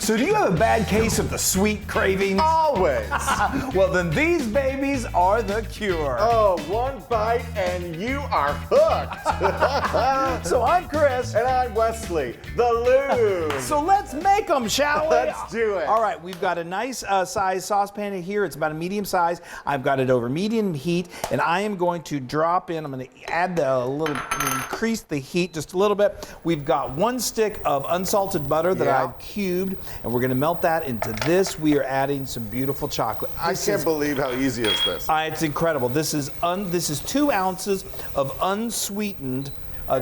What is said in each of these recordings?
So do you have a bad case of the sweet cravings? Always. Well, then these babies are the cure. Oh, one bite and you are hooked. So I'm Chris. And I'm Wesley, the Loon. So let's make them, shall we? Let's do it. All right, we've got a nice size saucepan in here. It's about a medium size. I've got it over medium heat, and I am going to drop in. I'm going to add increase the heat just a little bit. We've got 1 stick of unsalted butter that I've cubed, and we're going to melt that into this. We are adding some beautiful chocolate. I can't believe how easy is this. It's incredible. This is 2 ounces of unsweetened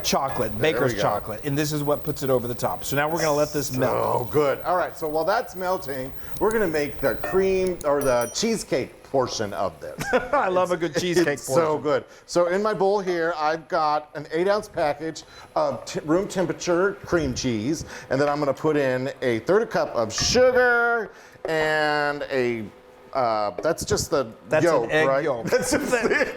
chocolate, baker's chocolate, and this is what puts it over the top. So now we're going to let this melt. Oh, good. All right, so while that's melting, we're going to make the cream or the cheesecake portion of this. I love a good cheesecake portion. So good. So in my bowl here, I've got an 8-ounce package of room temperature cream cheese, and then I'm going to put in a 1/3 cup of sugar and a that's just the yolk, an egg right? yolk. That's just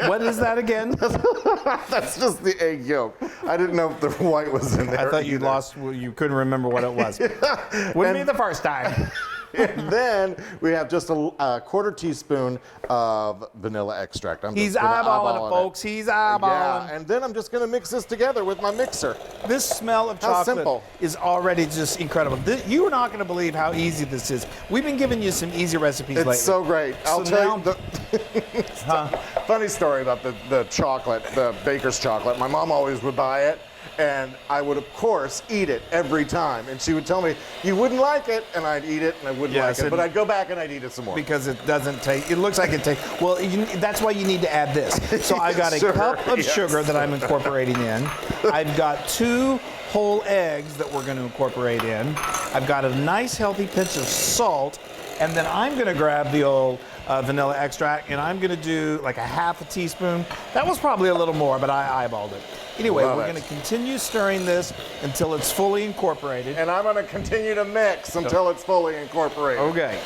What is that again? That's just the egg yolk. I didn't know if the white was in there. I thought you couldn't remember what it was. Wouldn't be the first time. And then we have just a 1/4 teaspoon of vanilla extract. He's eyeballing it, folks. He's eyeballing. Yeah, and then I'm just going to mix this together with my mixer. This smell of chocolate is already just incredible. You are not going to believe how easy this is. We've been giving you some easy recipes lately. It's so great. I'll tell you the funny story about the chocolate, the baker's chocolate. My mom always would buy it, and I would, of course, eat it every time. And she would tell me, you wouldn't like it, and I'd eat it, and I wouldn't like it. But I'd go back and I'd eat it some more. Because it doesn't taste, it looks like it tastes, well, that's why you need to add this. So I've got a cup of sugar that I'm incorporating in. I've got 2 whole eggs that we're going to incorporate in. I've got a nice healthy pinch of salt, and then I'm going to grab the old vanilla extract, and I'm going to do like a 1/2 teaspoon. That was probably a little more, but I eyeballed it. Anyway, we're going to continue stirring this until it's fully incorporated. And I'm going to continue to mix until it's fully incorporated. Okay.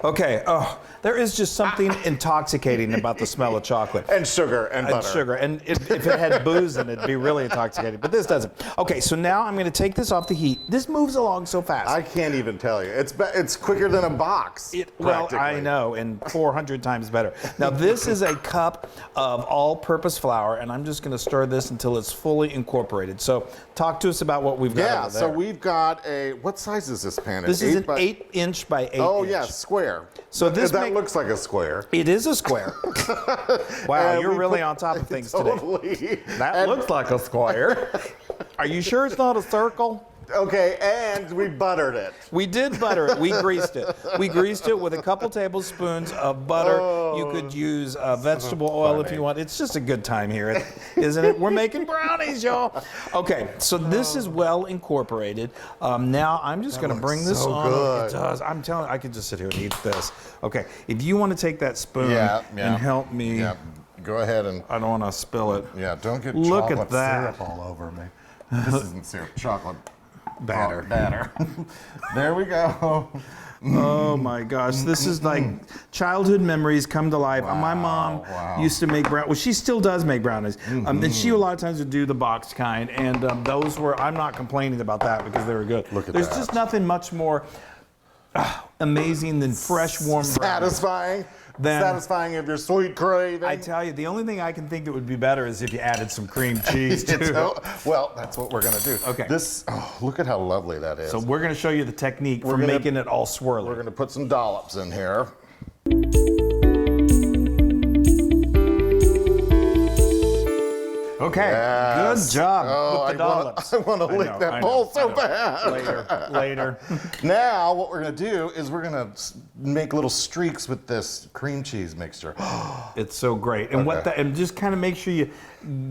Okay. Oh, there is just something intoxicating about the smell of chocolate. And sugar and butter. And if it had booze in it, it'd be really intoxicating. But this doesn't. Okay, so now I'm going to take this off the heat. This moves along so fast. I can't even tell you. It's quicker than a box. Well, I know, and 400 times better. Now, this is a cup of all-purpose flour, and I'm just going to stir this until it's fully incorporated. So talk to us about what we've got over there. So we've got what size is this pan? This is an 8-inch by 8-inch. Oh, yeah, square. So that looks like a square. It is a square. Wow, you're really on top of things today. That looks like a square. Are you sure it's not a circle? Okay, and we buttered it. We did butter it. We greased it. We greased it with a couple tablespoons of butter. You could use vegetable oil if you want. It's just a good time here, isn't it? We're making brownies, y'all. Okay, so this is well incorporated. Now I'm just going to bring this on. Good. It does. I'm telling you, I could just sit here and eat this. Okay, if you want to take that spoon and help me. Yeah, go ahead and. I don't want to spill it. Yeah, don't get Look chocolate at that. syrup all over me. This isn't syrup, chocolate. Batter. Batter. There we go. Oh my gosh, this is like childhood memories come to life. My mom used to make brownies. Well, she still does make brownies. And she a lot of times would do the boxed kind. And those were, I'm not complaining about that because they were good. There's just nothing much more amazing than fresh, warm brownies. Satisfying of your sweet craving. I tell you, the only thing I can think that would be better is if you added some cream cheese too. Well, that's what we're going to do. Okay. Look at how lovely that is. So we're going to show you the technique for making it all swirly. We're going to put some dollops in here. Okay, good job with the dollops. I want to lick that bowl so bad. Later. Now, what we're going to do is we're going to make little streaks with this cream cheese mixture. It's so great. And and just kind of make sure you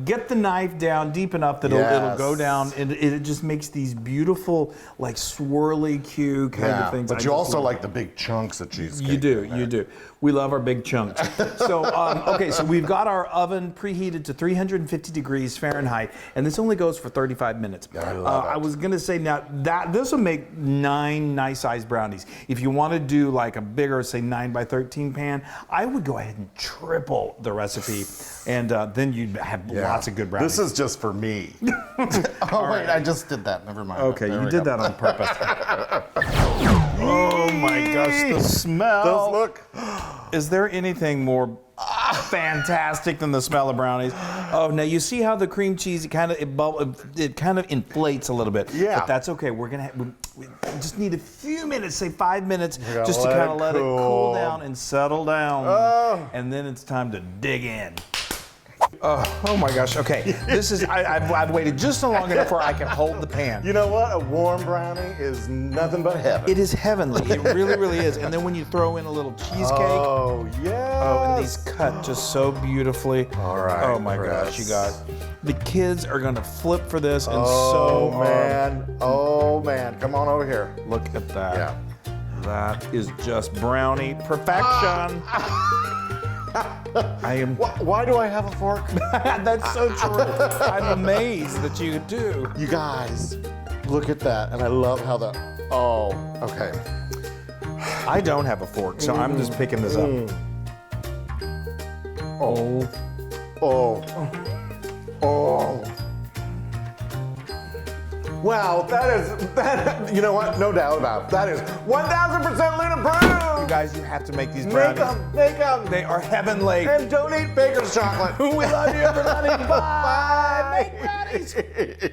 get the knife down deep enough that it'll go down, and it just makes these beautiful, like swirly Q kind of things. But you also like the big chunks of cheesecake. You do. We love our big chunks. So, okay, so we've got our oven preheated to 350 degrees Fahrenheit, and this only goes for 35 minutes. I love it. I was going to say now this will make 9 nice-sized brownies. If you want to do like a bigger, say 9 by 13 pan, I would go ahead and triple the recipe, and then you'd have lots of good brownies. This is just for me. Wait, I just did that. Never mind. Okay, you did that on purpose. the smell. Those look. Is there anything more fantastic than the smell of brownies? Oh, now you see how the cream cheese it kind of inflates a little bit. Yeah. But that's okay. We just need a few minutes, say 5 minutes, gotta just to let kind it of let it cool down and settle down. Oh. And then it's time to dig in. Oh my gosh. Okay. This is I've waited just long enough where I can hold the pan. You know what? A warm brownie is nothing but heaven. It is heavenly. It really, really is. And then when you throw in a little cheesecake. Oh, yeah. Oh, and these cut just so beautifully. All right. Oh my Chris. gosh, you guys. The kids are gonna flip for this, and Oh, so man. Oh, man. Come on over here. look at that. Yeah. That is just brownie perfection. I am. Why do I have a fork? That's so true. I'm amazed that you do. You guys, look at that. And I love how the. Oh, okay. I don't have a fork, so I'm just picking this up. Oh. Oh. Oh. Wow, that, you know what? No doubt about it. That is 1,000% Loon approved. You guys, you have to make these brownies. Make them. They are heavenly. And don't eat baker's chocolate. We love you, everybody. Bye. Bye. Make brownies.